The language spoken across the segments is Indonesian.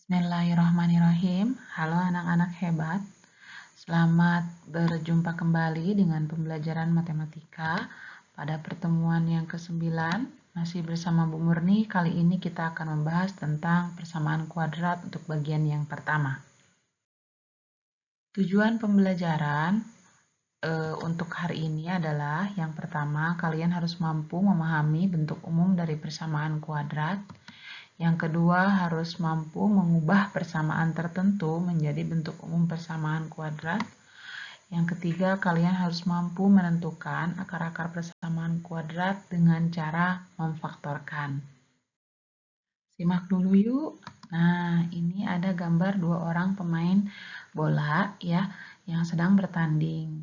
Bismillahirrahmanirrahim. Halo anak-anak hebat. Selamat berjumpa kembali dengan pembelajaran matematika. Pada pertemuan yang ke-9, masih bersama Bu Murni. Kali ini kita akan membahas tentang persamaan kuadrat untuk bagian yang pertama. Tujuan pembelajaran untuk hari ini adalah yang pertama, kalian harus mampu memahami bentuk umum dari persamaan kuadrat. Yang kedua, harus mampu mengubah persamaan tertentu menjadi bentuk umum persamaan kuadrat. Yang ketiga, kalian harus mampu menentukan akar-akar persamaan kuadrat dengan cara memfaktorkan. Simak dulu yuk. Nah, ini ada gambar dua orang pemain bola ya yang sedang bertanding.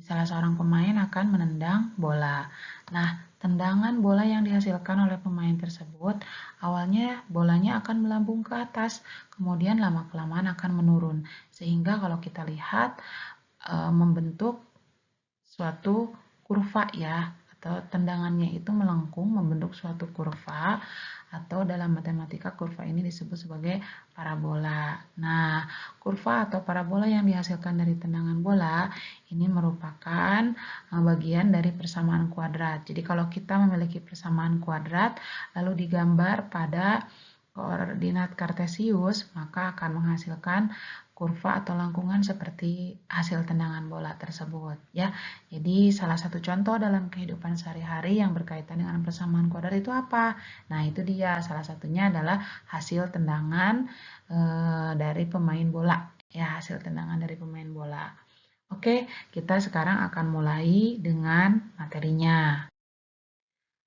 Salah seorang pemain akan menendang bola. Nah, tendangan bola yang dihasilkan oleh pemain tersebut, awalnya bolanya akan melambung ke atas, kemudian lama-kelamaan akan menurun. Sehingga kalau kita lihat membentuk suatu kurva ya, atau tendangannya itu melengkung membentuk suatu kurva, atau dalam matematika kurva ini disebut sebagai parabola. Nah, kurva atau parabola yang dihasilkan dari tendangan bola ini merupakan bagian dari persamaan kuadrat. Jadi kalau kita memiliki persamaan kuadrat lalu digambar pada koordinat kartesius, maka akan menghasilkan kurva atau lengkungan seperti hasil tendangan bola tersebut ya. Jadi salah satu contoh dalam kehidupan sehari-hari yang berkaitan dengan persamaan kuadrat itu apa? Nah, itu dia. Salah satunya adalah hasil tendangan dari pemain bola ya, hasil tendangan dari pemain bola. Oke, kita sekarang akan mulai dengan materinya.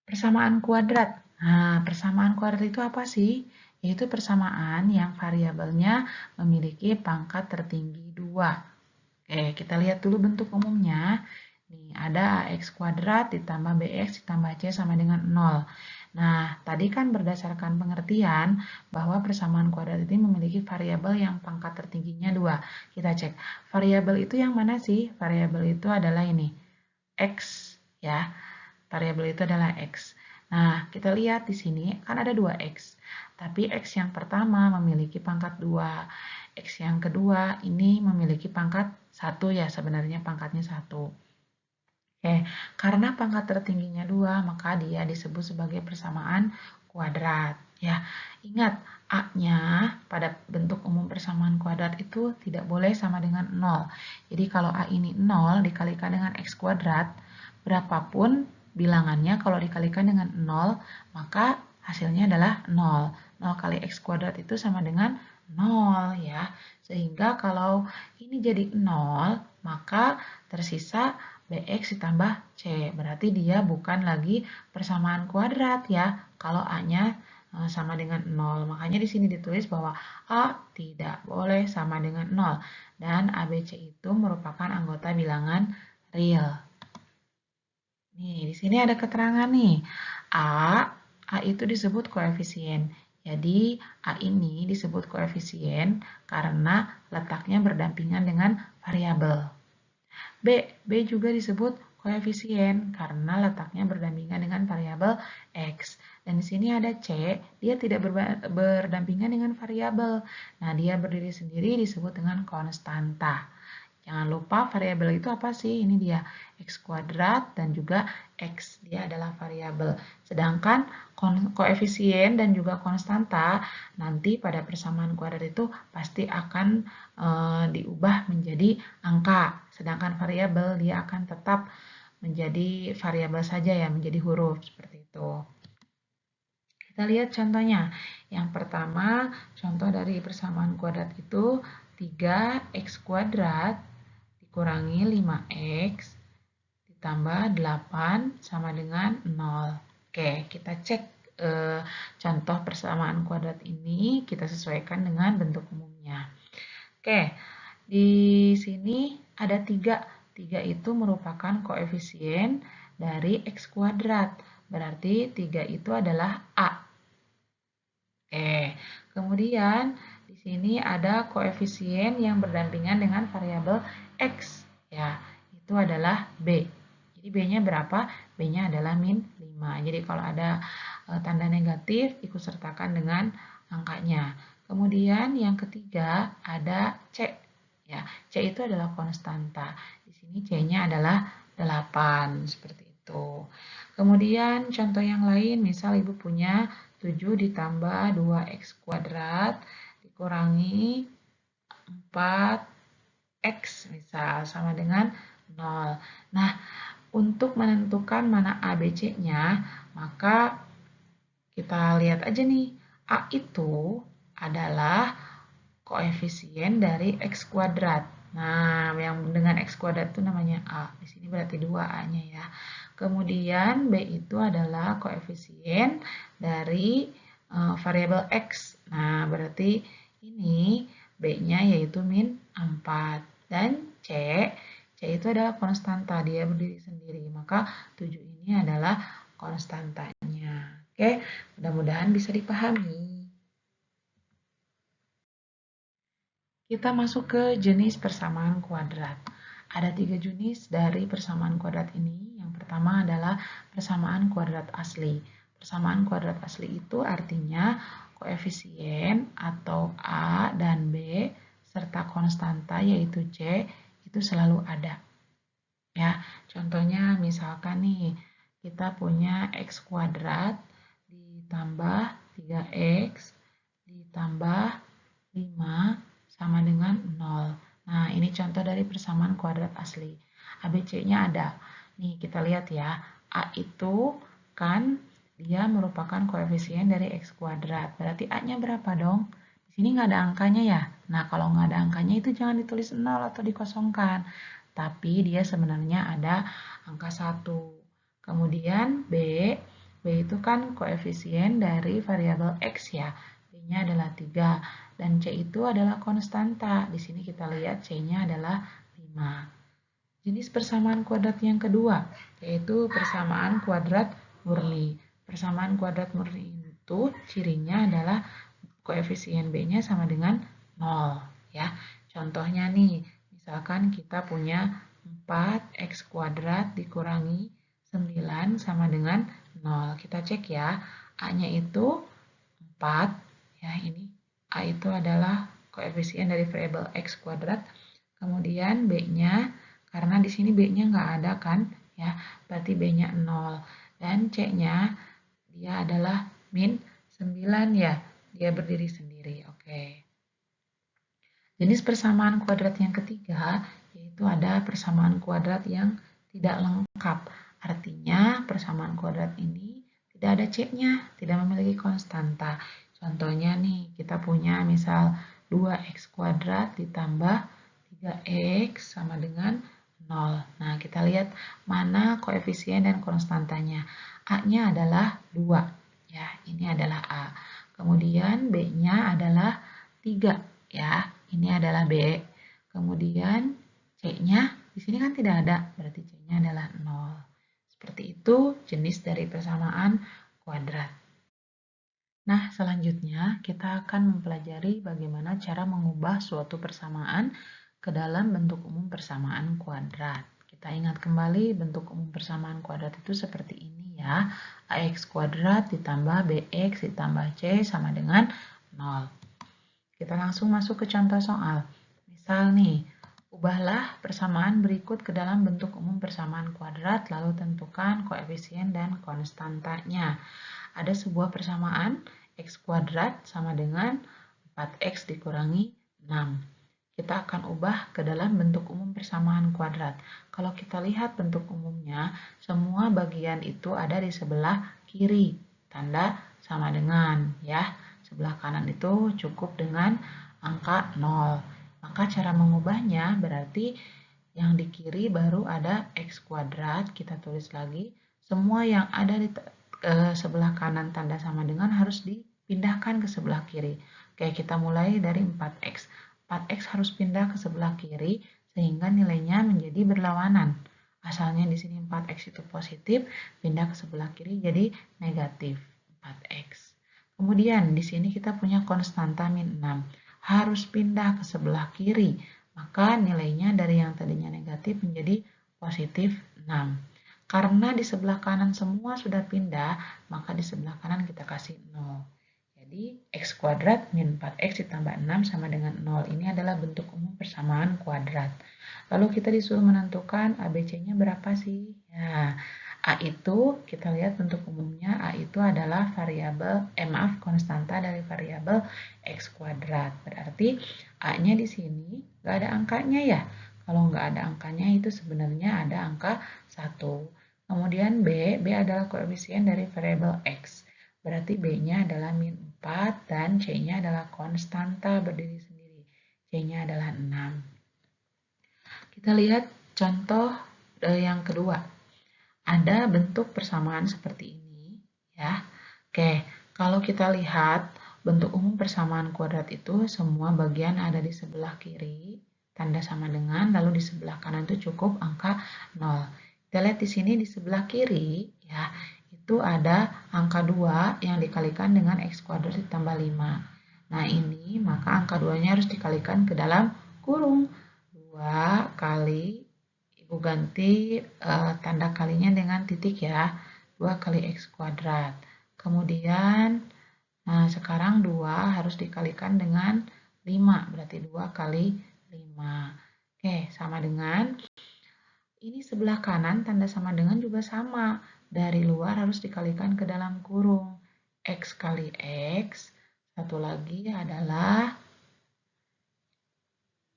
Persamaan kuadrat. Nah, persamaan kuadrat itu apa sih? Yaitu persamaan yang variabelnya memiliki pangkat tertinggi 2. Oke, kita lihat dulu bentuk umumnya. Nih, ada AX kuadrat ditambah BX ditambah C sama dengan 0. Nah, tadi kan berdasarkan pengertian bahwa persamaan kuadrat ini memiliki variabel yang pangkat tertingginya 2. Kita cek, variabel itu yang mana sih? Variabel itu adalah ini, X ya. Variabel itu adalah X. Nah, kita lihat di sini kan ada 2X. Tapi X yang pertama memiliki pangkat 2. X yang kedua ini memiliki pangkat 1 ya, sebenarnya pangkatnya 1. Oke, karena pangkat tertingginya 2, maka dia disebut sebagai persamaan kuadrat. Ya, ingat, A-nya pada bentuk umum persamaan kuadrat itu tidak boleh sama dengan 0. Jadi kalau A ini 0 dikalikan dengan X kuadrat, berapapun bilangannya kalau dikalikan dengan 0, maka hasilnya adalah 0. 0 kali X kuadrat itu sama dengan 0 ya. Sehingga kalau ini jadi 0, maka tersisa BX ditambah C. Berarti dia bukan lagi persamaan kuadrat ya. Kalau A-nya sama dengan 0. Makanya di sini ditulis bahwa A tidak boleh sama dengan 0. Dan ABC itu merupakan anggota bilangan real. Nih, di sini ada keterangan nih. A itu disebut koefisien. Jadi, A ini disebut koefisien karena letaknya berdampingan dengan variabel. B juga disebut koefisien karena letaknya berdampingan dengan variabel X. Dan di sini ada C, dia tidak berdampingan dengan variabel. Nah, dia berdiri sendiri disebut dengan konstanta. Jangan lupa variabel itu apa sih? Ini dia, X kuadrat dan juga X. Dia adalah variabel. Sedangkan koefisien dan juga konstanta nanti pada persamaan kuadrat itu pasti akan diubah menjadi angka. Sedangkan variabel dia akan tetap menjadi variabel saja ya, menjadi huruf seperti itu. Kita lihat contohnya. Yang pertama, contoh dari persamaan kuadrat itu 3x kuadrat dikurangi 5x ditambah 8 sama dengan 0. Oke, kita cek contoh persamaan kuadrat ini, kita sesuaikan dengan bentuk umumnya. Oke, di sini ada 3. 3 itu merupakan koefisien dari x kuadrat. Berarti 3 itu adalah A. Oke, kemudian di sini ada koefisien yang berdampingan dengan variabel X. Ya, itu adalah B. Jadi B-nya berapa? B-nya adalah min 5. Jadi kalau ada tanda negatif, ikut sertakan dengan angkanya. Kemudian yang ketiga ada C. Ya, C itu adalah konstanta. Di sini C-nya adalah 8, seperti itu. Kemudian contoh yang lain, misal Ibu punya 7 ditambah 2x kuadrat dikurangi 4x misal sama dengan 0. Nah, untuk menentukan mana A, B, C-nya, maka kita lihat aja nih. A itu adalah koefisien dari x kuadrat. Nah, yang dengan x kuadrat itu namanya A. Di sini berarti 2A-nya ya. Kemudian B itu adalah koefisien dari variabel X. Nah, berarti ini B-nya yaitu min 4. Dan C itu adalah konstanta, dia berdiri sendiri. Maka 7 ini adalah konstantanya. Oke, mudah-mudahan bisa dipahami. Kita masuk ke jenis persamaan kuadrat. Ada 3 jenis dari persamaan kuadrat ini. Yang pertama adalah persamaan kuadrat asli. Persamaan kuadrat asli itu artinya koefisien atau A dan B serta konstanta yaitu C itu selalu ada. Ya, contohnya misalkan nih, kita punya x kuadrat ditambah 3x ditambah 5 sama dengan 0. Nah, ini contoh dari persamaan kuadrat asli. ABC-nya ada. Nih, kita lihat ya. A itu kan dia merupakan koefisien dari x kuadrat. Berarti A-nya berapa dong? Di sini nggak ada angkanya ya. Nah, kalau nggak ada angkanya itu jangan ditulis 0 atau dikosongkan. Tapi dia sebenarnya ada angka 1. Kemudian B itu kan koefisien dari variabel X ya. B-nya adalah 3. Dan C itu adalah konstanta. Di sini kita lihat C-nya adalah 5. Jenis persamaan kuadrat yang kedua, yaitu persamaan kuadrat murni. Persamaan kuadrat murni itu cirinya adalah koefisien B-nya sama dengan 0. Ya. Contohnya nih, misalkan kita punya 4x kuadrat dikurangi 9 sama dengan 0. Kita cek ya, A-nya itu 4. Ya, ini A itu adalah koefisien dari variabel x kuadrat. Kemudian B-nya, karena di sini B-nya nggak ada kan, ya, berarti B-nya 0. Dan C-nya, dia adalah min 9 ya, dia berdiri sendiri. Oke. Jenis persamaan kuadrat yang ketiga, yaitu ada persamaan kuadrat yang tidak lengkap. Artinya, persamaan kuadrat ini tidak ada C-nya, tidak memiliki konstanta. Contohnya nih, kita punya misal 2x kuadrat ditambah 3x sama dengan 0. Nah, kita lihat mana koefisien dan konstantanya. A-nya adalah 2. Ya, ini adalah A. Kemudian B-nya adalah 3. Ya, ini adalah B. Kemudian C-nya di sini kan tidak ada, berarti C-nya adalah 0. Seperti itu jenis dari persamaan kuadrat. Nah, selanjutnya kita akan mempelajari bagaimana cara mengubah suatu persamaan ke dalam bentuk umum persamaan kuadrat. Kita ingat kembali bentuk umum persamaan kuadrat itu seperti ini ya. AX kuadrat ditambah BX ditambah C sama dengan 0. Kita langsung masuk ke contoh soal. Misal nih, ubahlah persamaan berikut ke dalam bentuk umum persamaan kuadrat lalu tentukan koefisien dan konstantanya. Ada sebuah persamaan x kuadrat sama dengan 4x dikurangi 6. Kita akan ubah ke dalam bentuk umum persamaan kuadrat. Kalau kita lihat bentuk umumnya, semua bagian itu ada di sebelah kiri. Tanda sama dengan ya. Sebelah kanan itu cukup dengan angka 0. Maka cara mengubahnya berarti yang di kiri baru ada x kuadrat. Kita tulis lagi. Semua yang ada di sebelah kanan tanda sama dengan harus dipindahkan ke sebelah kiri. Oke, kita mulai dari 4x. 4x harus pindah ke sebelah kiri sehingga nilainya menjadi berlawanan. Asalnya di sini 4x itu positif, pindah ke sebelah kiri jadi negatif 4x. Kemudian di sini kita punya konstanta min 6. Harus pindah ke sebelah kiri, maka nilainya dari yang tadinya negatif menjadi positif 6. Karena di sebelah kanan semua sudah pindah, maka di sebelah kanan kita kasih 0. Jadi Jadi X kuadrat min 4X ditambah 6 sama dengan 0. Ini adalah bentuk umum persamaan kuadrat. Lalu kita disuruh menentukan ABC-nya berapa sih? Ya, A itu kita lihat bentuk umumnya, A itu adalah variabel, konstanta dari variabel X kuadrat. Berarti A-nya di sini nggak ada angkanya ya. Kalau nggak ada angkanya itu sebenarnya ada angka 1. Kemudian B adalah koefisien dari variabel X. Berarti B-nya adalah min 4 dan C-nya adalah konstanta berdiri sendiri. C-nya adalah 6. Kita lihat contoh yang kedua. Ada bentuk persamaan seperti ini, ya. Oke, kalau kita lihat bentuk umum persamaan kuadrat itu semua bagian ada di sebelah kiri, tanda sama dengan, lalu di sebelah kanan itu cukup angka 0. Kita lihat di sini di sebelah kiri, ya, itu ada angka 2 yang dikalikan dengan X kuadrat ditambah 5. Nah, ini maka angka 2-nya harus dikalikan ke dalam kurung. 2 kali, Ibu ganti tanda kalinya dengan titik ya, 2 kali X kuadrat. Kemudian, nah sekarang 2 harus dikalikan dengan 5, berarti 2 kali 5. Oke, sama dengan, ini sebelah kanan tanda sama dengan juga sama. Dari luar harus dikalikan ke dalam kurung. X kali X, satu lagi adalah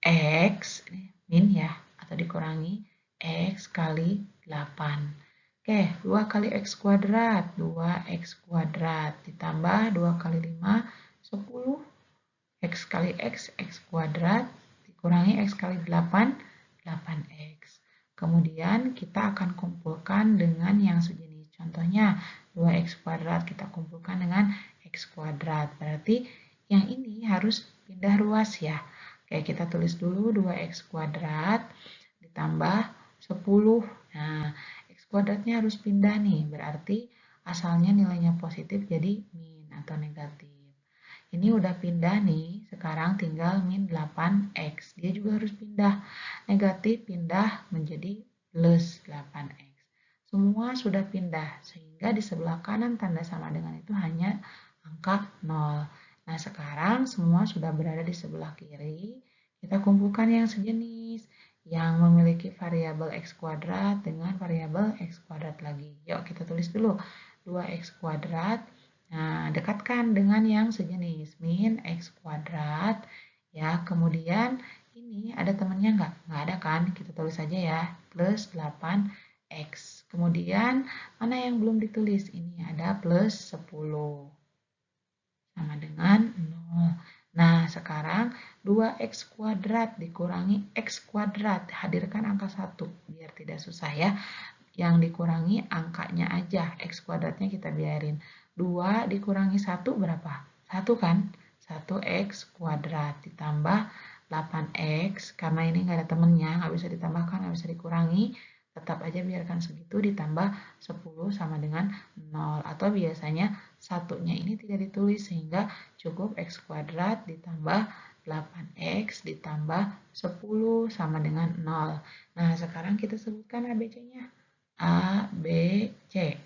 X, min ya, atau dikurangi X kali 8. Oke, 2 kali X kuadrat, 2X kuadrat, ditambah 2 kali 5, 10. X kali X, X kuadrat, dikurangi X kali 8, 8X. Kemudian kita akan kumpulkan dengan yang sejenis. Contohnya 2X kuadrat kita kumpulkan dengan X kuadrat. Berarti yang ini harus pindah ruas ya. Oke, kita tulis dulu 2X kuadrat ditambah 10. Nah, X kuadratnya harus pindah nih. Berarti asalnya nilainya positif jadi min atau negatif. Ini udah pindah nih, sekarang tinggal min 8X. Dia juga harus pindah. Negatif pindah menjadi plus 8X. Semua sudah pindah, sehingga di sebelah kanan tanda sama dengan itu hanya angka 0. Nah, sekarang semua sudah berada di sebelah kiri. Kita kumpulkan yang sejenis, yang memiliki variabel X kuadrat dengan variabel X kuadrat lagi. Yuk, kita tulis dulu. 2X kuadrat. Nah, dekatkan dengan yang sejenis, min X kuadrat, ya. Kemudian ini ada temannya nggak? Nggak ada kan? Kita tulis saja ya, plus 8X. Kemudian, mana yang belum ditulis? Ini ada plus 10. Sama dengan 0. Nah, sekarang 2X kuadrat dikurangi X kuadrat. Hadirkan angka 1, biar tidak susah ya. Yang dikurangi angkanya aja, X kuadratnya kita biarin. 2 dikurangi 1 berapa? 1 kan? 1X kuadrat ditambah 8X, karena ini nggak ada temennya, nggak bisa ditambahkan, nggak bisa dikurangi, tetap aja biarkan segitu ditambah 10 sama dengan 0. Atau biasanya satunya ini tidak ditulis, sehingga cukup X kuadrat ditambah 8X ditambah 10 sama dengan 0. Nah, sekarang kita sebutkan ABC-nya. A, B, C.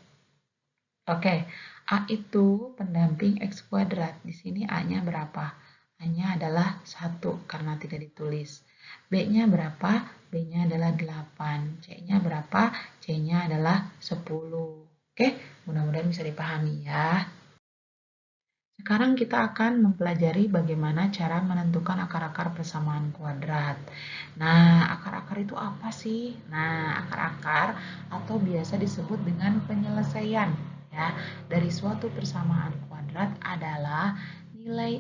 Oke, A itu pendamping X kuadrat. Di sini A-nya berapa? A-nya adalah 1 karena tidak ditulis. B-nya berapa? B-nya adalah 8. C-nya berapa? C-nya adalah 10. Oke, mudah-mudahan bisa dipahami ya. Sekarang kita akan mempelajari bagaimana cara menentukan akar-akar persamaan kuadrat. Nah, akar-akar itu apa sih? Nah, akar-akar atau biasa disebut dengan penyelesaian ya dari suatu persamaan kuadrat adalah nilai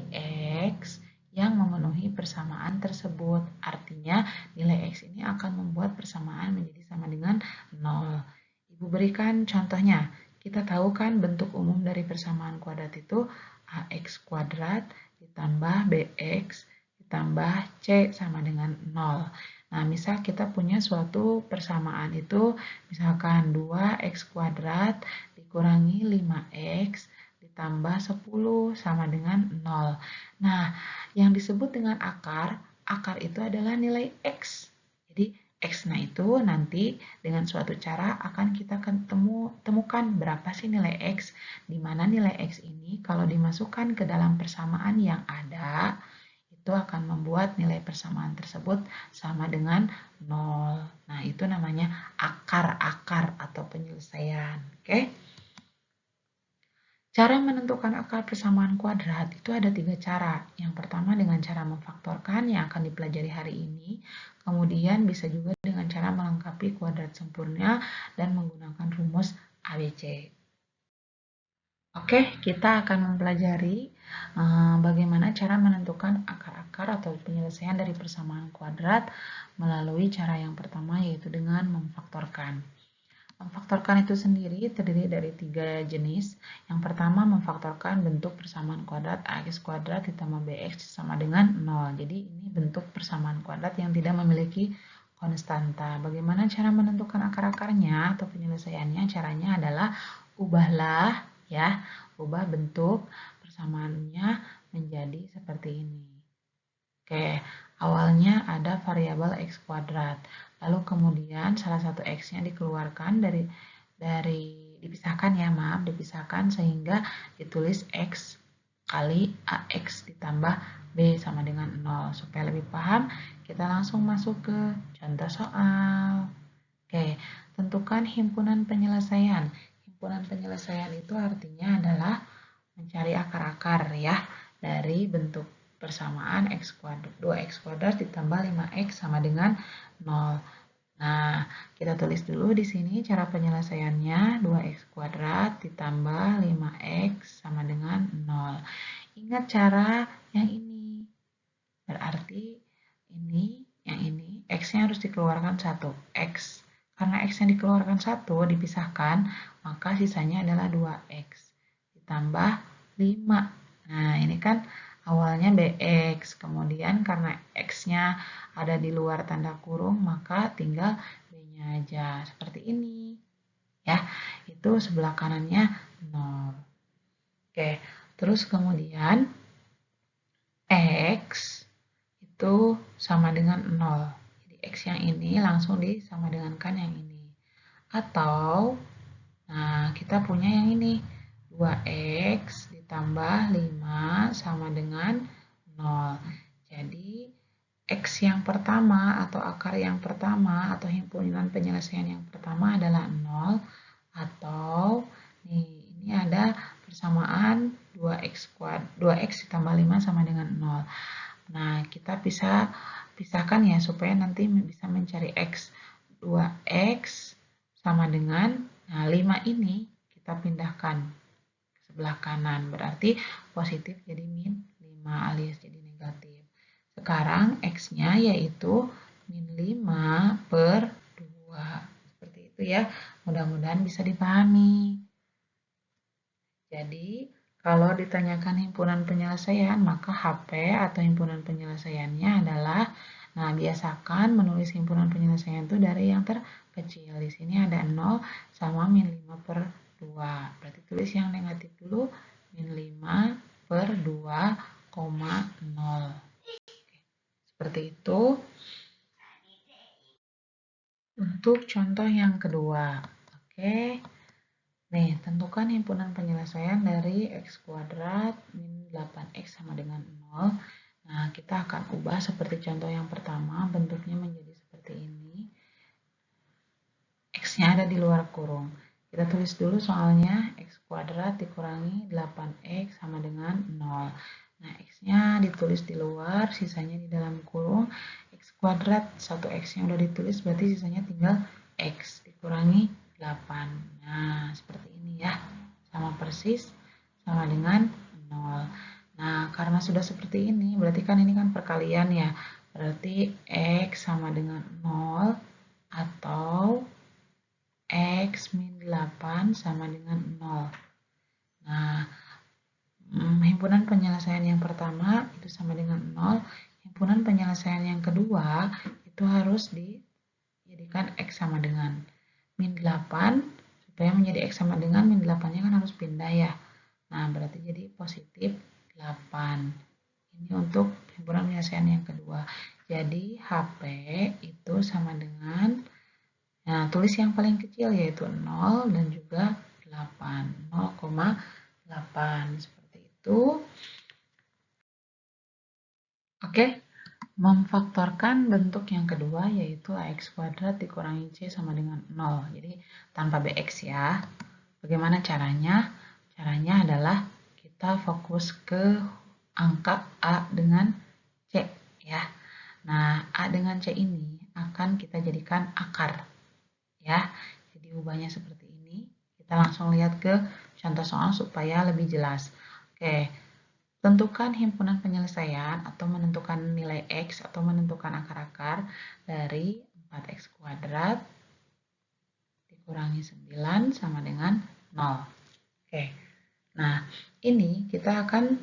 X yang memenuhi persamaan tersebut. Artinya, nilai X ini akan membuat persamaan menjadi sama dengan 0. Ibu berikan contohnya. Kita tahu kan bentuk umum dari persamaan kuadrat itu AX kuadrat ditambah BX ditambah C sama dengan 0. Nah, misal kita punya suatu persamaan itu, misalkan 2X kuadrat dikurangi 5X ditambah 10 sama dengan 0. Nah, yang disebut dengan akar itu adalah nilai X. Jadi, X-nya itu nanti dengan suatu cara akan kita temukan berapa sih nilai X, di mana nilai X ini kalau dimasukkan ke dalam persamaan yang ada, itu akan membuat nilai persamaan tersebut sama dengan 0. Nah, itu namanya akar-akar atau penyelesaian. Oke? Cara menentukan akar persamaan kuadrat itu ada 3 cara. Yang pertama dengan cara memfaktorkan yang akan dipelajari hari ini. Kemudian bisa juga dengan cara melengkapi kuadrat sempurna dan menggunakan rumus ABC. Oke, kita akan mempelajari bagaimana cara menentukan akar-akar atau penyelesaian dari persamaan kuadrat melalui cara yang pertama yaitu dengan memfaktorkan. Memfaktorkan itu sendiri terdiri dari 3 jenis. Yang pertama memfaktorkan bentuk persamaan kuadrat ax kuadrat ditambah bx sama dengan 0. Jadi ini bentuk persamaan kuadrat yang tidak memiliki konstanta. Bagaimana cara menentukan akar-akarnya atau penyelesaiannya? Caranya adalah ubah bentuk persamaannya menjadi seperti ini. Oke, awalnya ada variabel x kuadrat. Lalu kemudian salah satu x-nya dikeluarkan dipisahkan sehingga ditulis x kali ax ditambah b sama dengan 0. Supaya lebih paham, kita langsung masuk ke contoh soal. Oke, tentukan himpunan penyelesaian. Himpunan penyelesaian itu artinya adalah mencari akar-akar ya dari bentuk persamaan x kuadrat 2x kuadrat ditambah 5x sama dengan 0. Nah, kita tulis dulu di sini cara penyelesaiannya 2x kuadrat ditambah 5x sama dengan 0. Ingat cara yang ini. Berarti yang ini x-nya harus dikeluarkan 1. X. Karena x yang dikeluarkan 1 dipisahkan, maka sisanya adalah 2x ditambah 5. Nah, ini kan awalnya bx, kemudian karena x-nya ada di luar tanda kurung, maka tinggal b-nya aja. Seperti ini. Ya, itu sebelah kanannya 0. Oke, terus kemudian x itu sama dengan 0. Jadi x yang ini langsung disama dengankan yang ini. Atau, nah kita punya yang ini. 2x ditambah 5 sama dengan 0. Jadi, x yang pertama atau akar yang pertama atau himpunan penyelesaian yang pertama adalah 0. Atau, ini ada persamaan 2x ditambah 5 sama dengan 0. Nah, kita bisa pisahkan ya supaya nanti bisa mencari x. 2x sama dengan, nah 5 ini kita pindahkan sebelah kanan, berarti positif jadi min 5 alias jadi negatif. Sekarang x-nya yaitu min 5 per 2. Seperti itu ya, mudah-mudahan bisa dipahami. Jadi, kalau ditanyakan himpunan penyelesaian, maka HP atau himpunan penyelesaiannya adalah, nah biasakan menulis himpunan penyelesaian itu dari yang terkecil. Di sini ada 0 sama min 5 per 2. Berarti tulis yang negatif dulu, min 5 per 2,0. Seperti itu. Untuk contoh yang kedua. Oke. Nih, tentukan himpunan penyelesaian dari x kuadrat min 8x sama dengan 0. Nah, kita akan ubah seperti contoh yang pertama, bentuknya menjadi seperti ini. X-nya ada di luar kurung. Kita tulis dulu soalnya, x kuadrat dikurangi 8x sama dengan 0. Nah, x-nya ditulis di luar, sisanya di dalam kurung. X kuadrat, 1x yang udah ditulis, berarti sisanya tinggal x dikurangi 8. Nah, seperti ini ya. Sama persis, sama dengan 0. Nah, karena sudah seperti ini, berarti kan ini kan perkalian ya. Berarti x sama dengan 0 atau x min 8 sama dengan 0. Nah, himpunan penyelesaian yang pertama itu sama dengan 0. Himpunan penyelesaian yang kedua itu harus dijadikan x sama dengan min 8. Supaya menjadi x sama dengan min 8-nya kan harus pindah ya. Nah, berarti jadi positif 8. Ini untuk himpunan penyelesaian yang kedua. Jadi HP itu sama dengan, nah tulis yang paling kecil yaitu 0 dan juga 8, 0,8 seperti itu. Oke, memfaktorkan bentuk yang kedua yaitu AX kuadrat dikurangi C sama dengan 0. Jadi tanpa BX ya. Bagaimana caranya? Caranya adalah kita fokus ke angka A dengan C ya. Nah, A dengan C ini akan kita jadikan akar ya. Jadi ubahnya seperti ini. Kita langsung lihat ke contoh soal supaya lebih jelas. Oke, tentukan himpunan penyelesaian atau menentukan nilai X atau menentukan akar-akar dari 4X kuadrat dikurangi 9 sama dengan 0. Oke, nah ini kita akan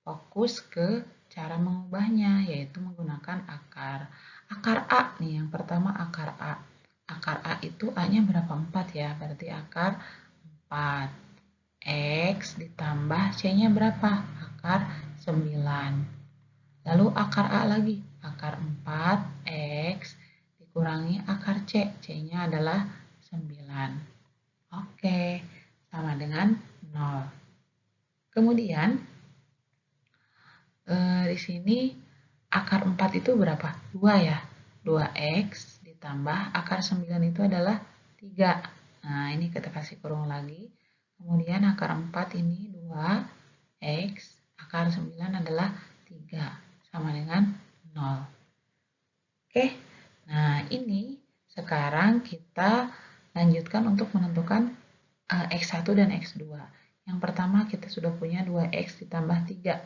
fokus ke cara mengubahnya, yaitu menggunakan akar. Akar A nih, yang pertama akar A. Akar A itu A-nya berapa? 4 ya, berarti akar 4. X ditambah C-nya berapa? Akar 9. Lalu akar A lagi, akar 4X dikurangi akar C. C-nya adalah 9. Oke, sama dengan 0. Kemudian, di sini akar 4 itu berapa? 2 ya. 2X ditambah akar 9 itu adalah 3. Nah, ini kita kasih kurung lagi. Kemudian akar 4 ini 2X, akar 9 adalah 3, sama dengan 0. Oke, nah ini sekarang kita lanjutkan untuk menentukan X1 dan X2. Yang pertama kita sudah punya 2X ditambah 3.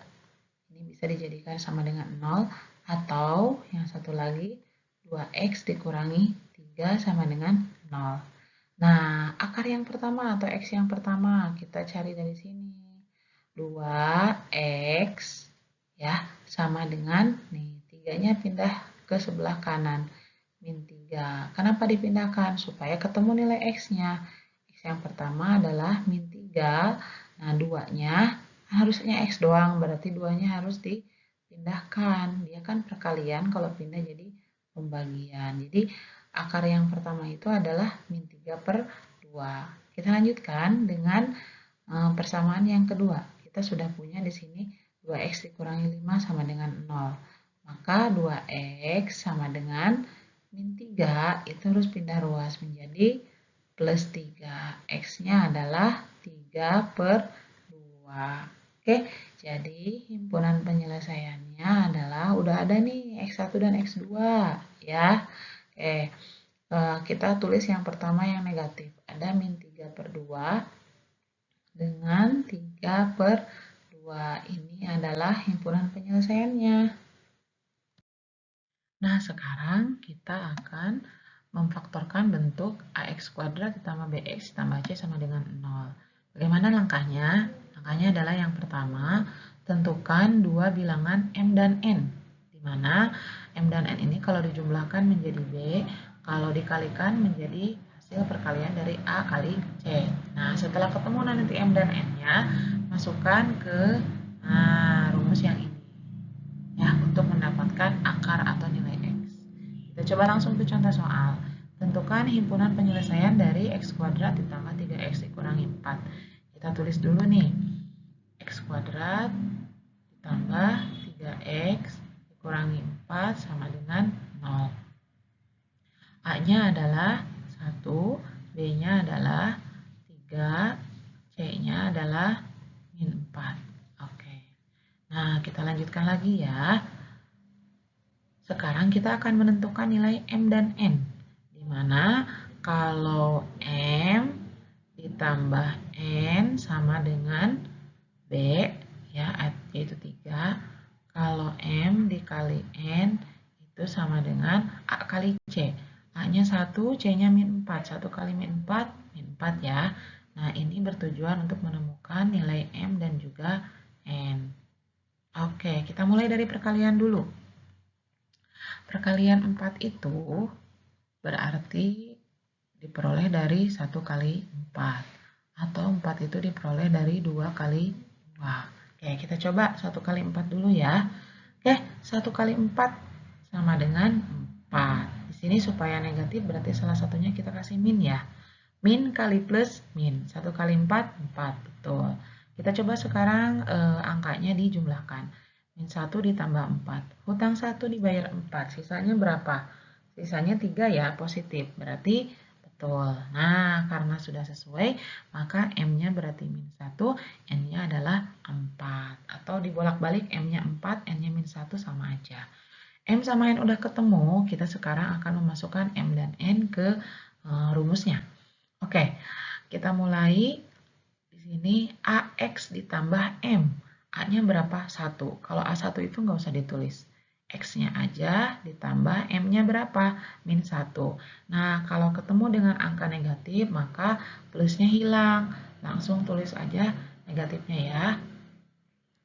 Ini bisa dijadikan sama dengan 0, atau yang satu lagi 2X dikurangi 3 sama dengan 0. Nah, akar yang pertama atau X yang pertama kita cari dari sini. 2X ya sama dengan, nih 3-nya pindah ke sebelah kanan, min 3. Kenapa dipindahkan? Supaya ketemu nilai X-nya. X yang pertama adalah min 3. Nah, 2-nya harusnya X doang, berarti 2-nya harus dipindahkan. Dia kan perkalian, kalau pindah jadi pembagian. Jadi akar yang pertama itu adalah min 3 per 2. Kita lanjutkan dengan persamaan yang kedua. Kita sudah punya di sini 2X dikurangi 5 sama dengan 0. Maka 2X sama dengan min 3 itu harus pindah ruas menjadi plus 3. X-nya adalah 3 per 2. Oke, jadi himpunan penyelesaiannya adalah udah ada nih X1 dan X2 ya. Oke, kita tulis yang pertama yang negatif. Ada min 3 per 2 dengan 3 per 2. Ini adalah himpunan penyelesaiannya. Nah, sekarang kita akan memfaktorkan bentuk AX kuadrat ditambah BX ditambah C sama dengan 0. Bagaimana langkahnya? Langkahnya adalah yang pertama, tentukan dua bilangan M dan N. Di mana M dan N ini kalau dijumlahkan menjadi B, kalau dikalikan menjadi hasil perkalian dari A kali C. Nah, setelah ketemu nanti M dan N-nya, masukkan ke rumus yang ini ya untuk mendapatkan akar atau nilai X. Kita coba langsung ke contoh soal. Tentukan himpunan penyelesaian dari X kuadrat ditambah 3X dikurangi 4. Kita tulis dulu nih. X kuadrat ditambah 3X dikurangi 4 sama dengan 0. A-nya adalah 1, B-nya adalah 3, C-nya adalah min 4. Oke. Nah, kita lanjutkan lagi ya. Sekarang kita akan menentukan nilai M dan N. Di mana kalau M ditambah N sama dengan B, ya, yaitu 3. Kalau M dikali N itu sama dengan A kali C. A-nya 1, C-nya min 4. 1 kali min 4, min 4 ya. Nah, ini bertujuan untuk menemukan nilai M dan juga N. Oke, kita mulai dari perkalian dulu. Perkalian 4 itu berarti diperoleh dari 1 kali 4. Atau 4 itu diperoleh dari 2 kali 2. Oke, kita coba 1 kali 4 dulu ya. Oke, 1 kali 4 sama dengan 4. Di sini supaya negatif berarti salah satunya kita kasih min ya. Min kali plus min. 1 kali 4, 4. Betul. Kita coba sekarang angkanya dijumlahkan. Min 1 ditambah 4. Hutang 1 dibayar 4. Sisanya berapa? Sisanya 3 ya, positif. Berarti betul. Nah, karena sudah sesuai, maka M-nya berarti min 1, N-nya adalah 4. Atau dibolak-balik M-nya 4, N-nya min 1 sama aja. M sama N udah ketemu, kita sekarang akan memasukkan M dan N ke rumusnya. Oke, kita mulai di sini AX ditambah M. A-nya berapa? 1. Kalau A1 itu nggak usah ditulis. X-nya aja ditambah M-nya berapa? Min 1. Nah, kalau ketemu dengan angka negatif, maka plusnya hilang. Langsung tulis aja negatifnya ya.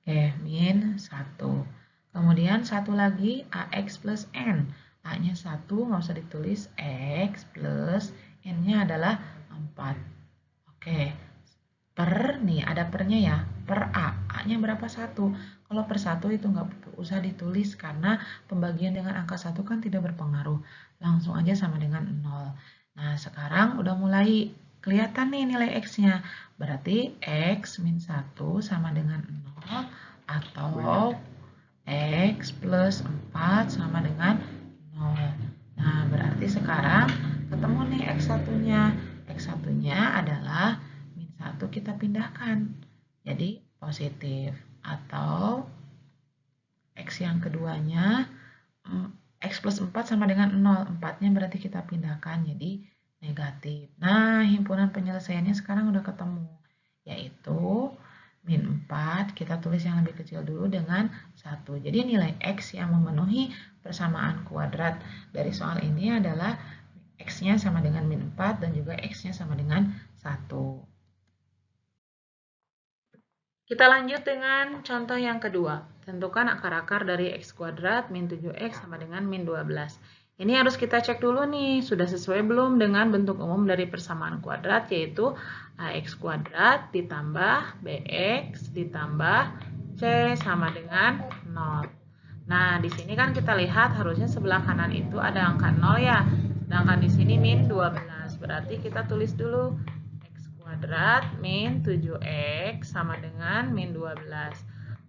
Oke, min 1. Kemudian satu lagi AX plus N. A-nya 1, nggak usah ditulis. X plus N-nya adalah 4. Oke, nih ada pernya ya, per A. A-nya berapa? 1. Kalau per 1 itu nggak usah ditulis karena pembagian dengan angka 1 kan tidak berpengaruh. Langsung aja sama dengan 0. Nah, sekarang udah mulai kelihatan nih nilai X-nya. Berarti X min 1 sama dengan 0 atau X plus 4 sama dengan 0. Nah, berarti sekarang ketemu nih X1-nya. X1-nya adalah min 1 kita pindahkan. Jadi positif. Atau X yang keduanya, X plus 4 sama dengan 0. 4-nya berarti kita pindahkan jadi negatif. Nah, himpunan penyelesaiannya sekarang udah ketemu. Yaitu min 4, kita tulis yang lebih kecil dulu dengan 1. Jadi nilai X yang memenuhi persamaan kuadrat dari soal ini adalah X-nya sama dengan min 4 dan juga X-nya sama dengan 1. Kita lanjut dengan contoh yang kedua. Tentukan akar-akar dari X kuadrat min 7X sama dengan min 12. Ini harus kita cek dulu nih, sudah sesuai belum dengan bentuk umum dari persamaan kuadrat, yaitu AX kuadrat ditambah BX ditambah C sama dengan 0. Nah, di sini kan kita lihat harusnya sebelah kanan itu ada angka 0 ya, sedangkan di sini min 12. Berarti kita tulis dulu X kuadrat min 7X sama dengan min 12.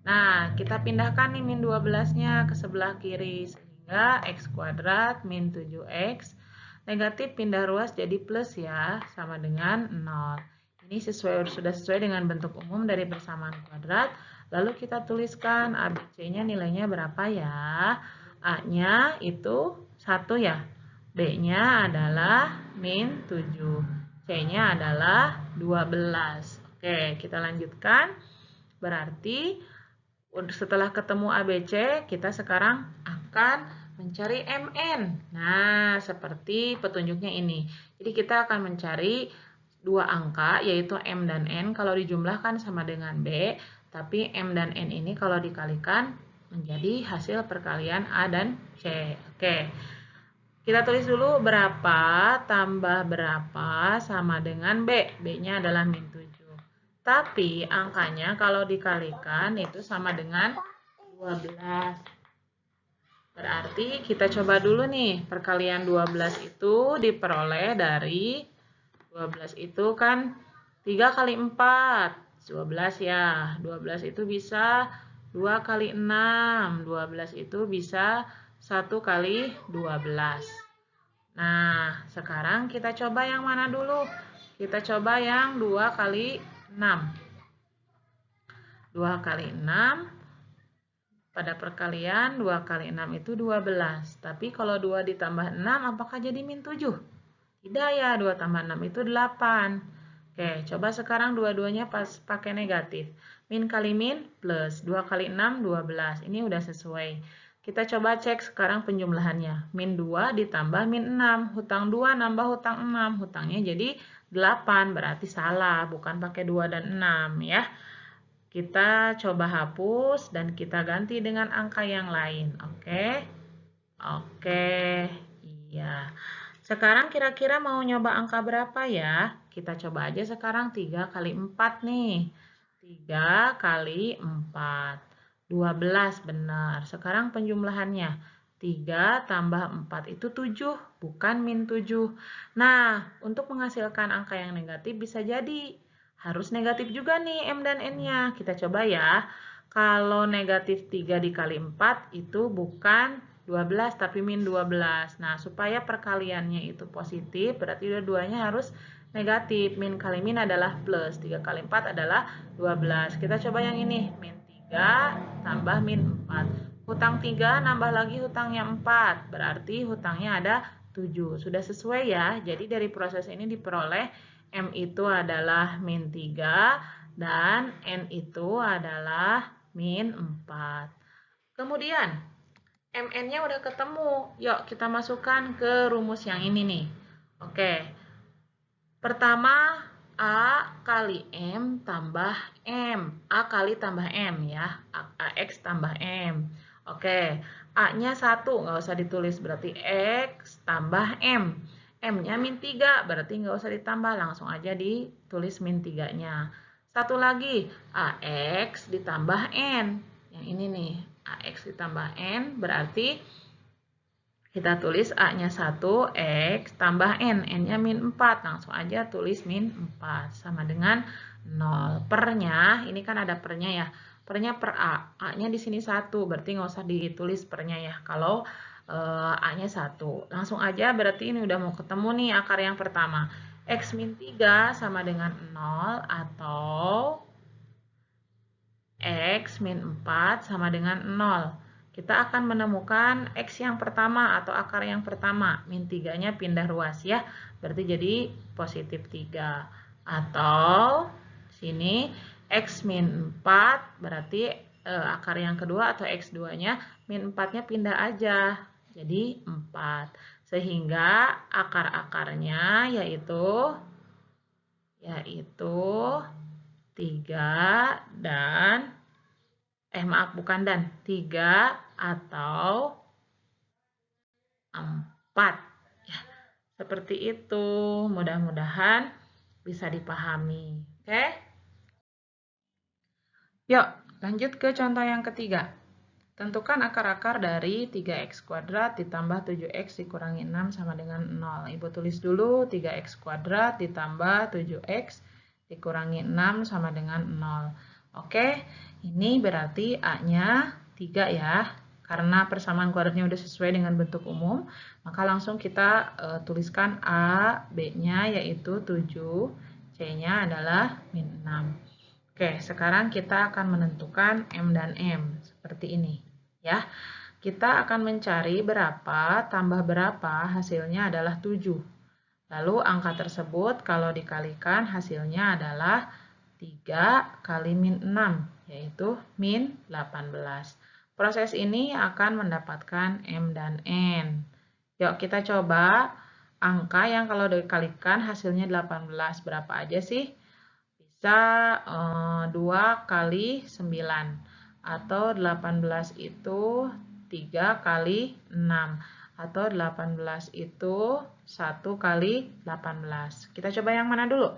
Nah, kita pindahkan nih min 12-nya ke sebelah kiri, sehingga X kuadrat min 7X negatif pindah ruas jadi plus ya, sama dengan 0. Ini sudah sesuai dengan bentuk umum dari persamaan kuadrat. Lalu kita tuliskan ABC-nya nilainya berapa ya? A-nya itu 1 ya. B-nya adalah min 7. C-nya adalah 12. Oke, kita lanjutkan. Berarti setelah ketemu ABC, kita sekarang akan mencari MN. Nah, seperti petunjuknya ini. Jadi kita akan mencari dua angka, yaitu M dan N. Kalau dijumlahkan sama dengan B, tapi M dan N ini kalau dikalikan menjadi hasil perkalian A dan C. Oke, kita tulis dulu berapa tambah berapa sama dengan B. B-nya adalah min 7. Tapi angkanya kalau dikalikan itu sama dengan 12. Berarti kita coba dulu nih, perkalian 12 itu diperoleh dari 12 itu kan 3 kali 4, 12 ya. 12 itu bisa 2 kali 6, 12 itu bisa 1 kali 12. Nah, sekarang kita coba yang mana dulu? Kita coba yang 2 kali 6. 2 kali 6, pada perkalian 2 kali 6 itu 12. Tapi kalau 2 ditambah 6, apakah jadi min 7? Tidak ya, 2 tambah 6 itu 8. Oke, coba sekarang dua-duanya pakai negatif. Min kali min plus 2 kali 6, 12. Ini udah sesuai. Kita coba cek sekarang penjumlahannya. Min 2 ditambah min 6. Hutang 2 nambah hutang 6. Hutangnya jadi 8. Berarti salah, bukan pakai 2 dan 6 ya. Kita coba hapus dan kita ganti dengan angka yang lain. Oke? Oke, iya. Sekarang kira-kira mau nyoba angka berapa ya? Kita coba aja sekarang 3 kali 4 nih. 3 kali 4. 12, benar. Sekarang penjumlahannya. 3 tambah 4 itu 7, bukan min 7. Nah, untuk menghasilkan angka yang negatif bisa jadi harus negatif juga nih M dan N-nya. Kita coba ya. Kalau negatif 3 dikali 4 itu bukan 12 tapi min 12. Nah, supaya perkaliannya itu positif, berarti dua-duanya harus negatif. Min kali min adalah plus. 3 kali 4 adalah 12. Kita coba yang ini. Min 3 tambah min 4. Hutang 3 nambah lagi hutangnya 4. Berarti hutangnya ada 7. Sudah sesuai ya. Jadi dari proses ini diperoleh M itu adalah min 3 dan N itu adalah min 4. Kemudian MN-nya udah ketemu. Yuk kita masukkan ke rumus yang ini nih. Oke. Pertama A kali M tambah M. A kali tambah M ya. AX tambah M. Oke. A-nya 1, nggak usah ditulis. Berarti X tambah M. M-nya min 3, berarti nggak usah ditambah. Langsung aja ditulis min 3-nya. Satu lagi, AX ditambah N. Yang ini nih, AX ditambah N berarti kita tulis A-nya 1, X tambah N. N-nya min 4. Langsung aja tulis min 4. Sama dengan 0. Pernya, ini kan ada pernya ya. Pernya per A. A-nya di sini 1. Berarti nggak usah ditulis pernya ya. Kalau A-nya 1. Langsung aja berarti ini udah mau ketemu nih akar yang pertama. X min 3 sama dengan 0 atau X min 4 sama dengan 0. Kita akan menemukan X yang pertama atau akar yang pertama. Min 3-nya pindah ruas ya. Berarti jadi positif 3. Atau sini X min 4 berarti akar yang kedua atau X2-nya min 4-nya pindah aja. Jadi 4. Sehingga akar-akarnya yaitu 3 dan maaf bukan dan 3 atau 4 ya. Seperti itu. Mudah-mudahan bisa dipahami. Oke? Yuk, lanjut ke contoh yang ketiga. Tentukan akar-akar dari 3x kuadrat ditambah 7x dikurangi 6 sama dengan 0. Ibu tulis dulu 3x kuadrat ditambah 7x dikurangi 6 sama dengan 0. Oke, ini berarti A-nya 3 ya. Karena persamaan kuadratnya udah sesuai dengan bentuk umum, maka langsung kita tuliskan A, B-nya yaitu 7, C-nya adalah min 6. Oke, sekarang kita akan menentukan M dan M seperti ini ya. Kita akan mencari berapa tambah berapa, hasilnya adalah 7. Lalu angka tersebut kalau dikalikan hasilnya adalah 3 kali min 6, yaitu min 18. Proses ini akan mendapatkan M dan N. Yuk kita coba angka yang kalau dikalikan hasilnya 18 berapa aja sih? Bisa 2 kali 9 atau 18 itu 3 kali 6 atau 18 itu 1 kali 18. Kita coba yang mana dulu?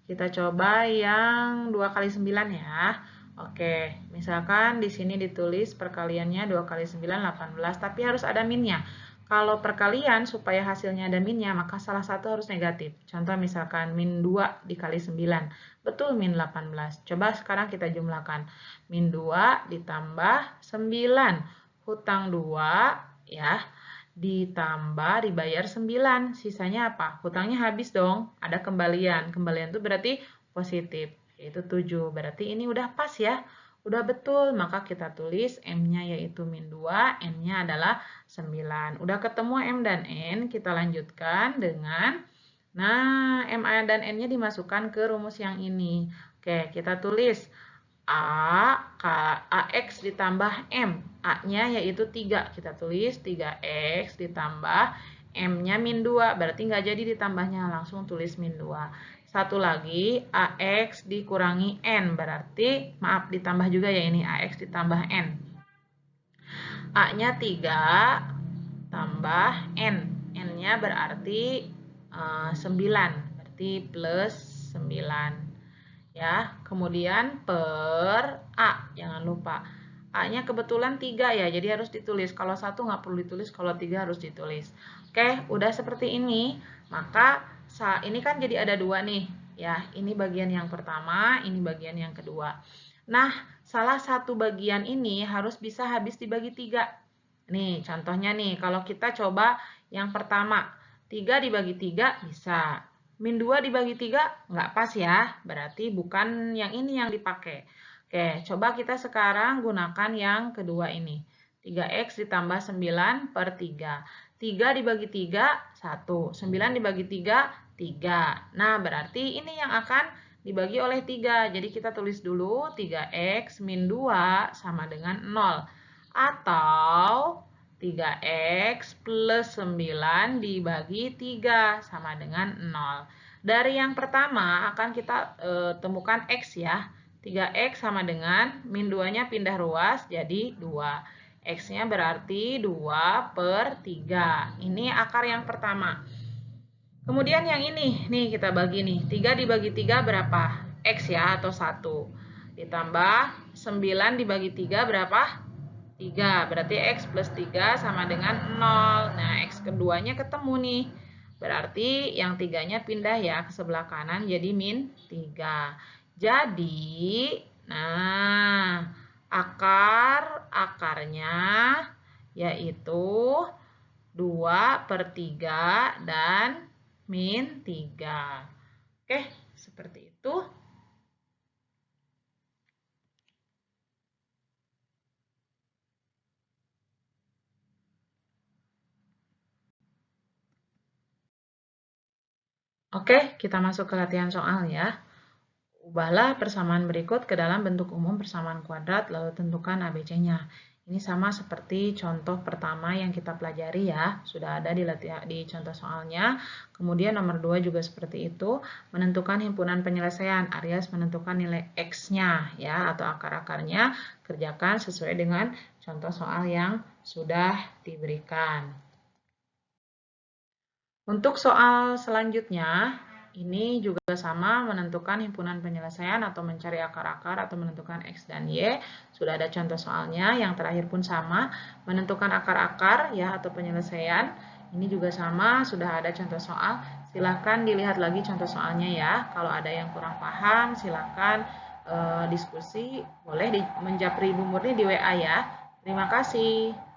Kita coba yang 2 kali 9 ya. Oke, misalkan di sini ditulis perkaliannya 2 kali 9 18 tapi harus ada minnya. Kalau perkalian supaya hasilnya ada minnya, maka salah satu harus negatif. Contoh misalkan min 2 dikali 9. Betul min 18. Coba sekarang kita jumlahkan. Min 2 ditambah 9. Hutang 2 ya. Ditambah dibayar 9. Sisanya apa? Hutangnya habis dong. Ada kembalian. Kembalian itu berarti positif. Yaitu 7. Berarti ini udah pas ya. Udah betul, maka kita tulis M-nya yaitu min 2, N-nya adalah 9. Udah ketemu M dan N, kita lanjutkan dengan, nah M dan N-nya dimasukkan ke rumus yang ini. Oke, kita tulis AX ditambah M. A-nya yaitu 3, kita tulis 3X ditambah M-nya min 2, berarti nggak jadi ditambahnya, langsung tulis min 2. Satu lagi, AX dikurangi N, berarti, maaf ditambah juga ya ini, AX ditambah N. A-nya 3 tambah N. N-nya berarti 9, berarti plus 9. Ya, kemudian per A, jangan lupa. A-nya kebetulan 3 ya, jadi harus ditulis. Kalau 1 nggak perlu ditulis, kalau 3 harus ditulis. Oke, udah seperti ini. Maka ini kan jadi ada 2 nih. Ya, ini bagian yang pertama, ini bagian yang kedua. Nah, salah satu bagian ini harus bisa habis dibagi 3. Nih, contohnya nih, kalau kita coba yang pertama. 3 dibagi 3 bisa. Min 2 dibagi 3 nggak pas ya, berarti bukan yang ini yang dipakai. Oke, coba kita sekarang gunakan yang kedua ini. 3x ditambah 9 per 3. 3 dibagi 3, 1. 9 dibagi 3, 3. Nah, berarti ini yang akan dibagi oleh 3. Jadi kita tulis dulu 3x min 2 sama dengan 0. Atau 3x plus 9 dibagi 3 sama dengan 0. Dari yang pertama akan kita temukan x ya. 3x sama dengan min 2-nya pindah ruas jadi 2. X-nya berarti 2 per 3. Ini akar yang pertama. Kemudian yang ini, nih kita bagi nih. 3 dibagi 3 berapa? X ya atau 1. Ditambah 9 dibagi 3 berapa? 3. Berarti X plus 3 sama dengan 0. Nah, X keduanya ketemu nih. Berarti yang 3-nya pindah ya ke sebelah kanan jadi min 3. Jadi, nah, akarnya yaitu 2 per 3 dan min 3. Oke, seperti itu. Oke, kita masuk ke latihan soal ya. Ubahlah persamaan berikut ke dalam bentuk umum persamaan kuadrat, lalu tentukan ABC-nya. Ini sama seperti contoh pertama yang kita pelajari ya, sudah ada di contoh soalnya. Kemudian nomor 2 juga seperti itu, menentukan himpunan penyelesaian, alias menentukan nilai X-nya ya, atau akar-akarnya, kerjakan sesuai dengan contoh soal yang sudah diberikan. Untuk soal selanjutnya, ini juga sama menentukan himpunan penyelesaian atau mencari akar-akar atau menentukan X dan Y. Sudah ada contoh soalnya, yang terakhir pun sama, menentukan akar-akar ya atau penyelesaian. Ini juga sama, sudah ada contoh soal. Silahkan dilihat lagi contoh soalnya ya. Kalau ada yang kurang paham, silahkan diskusi. Boleh menjapri Ibu Murni di WA ya. Terima kasih.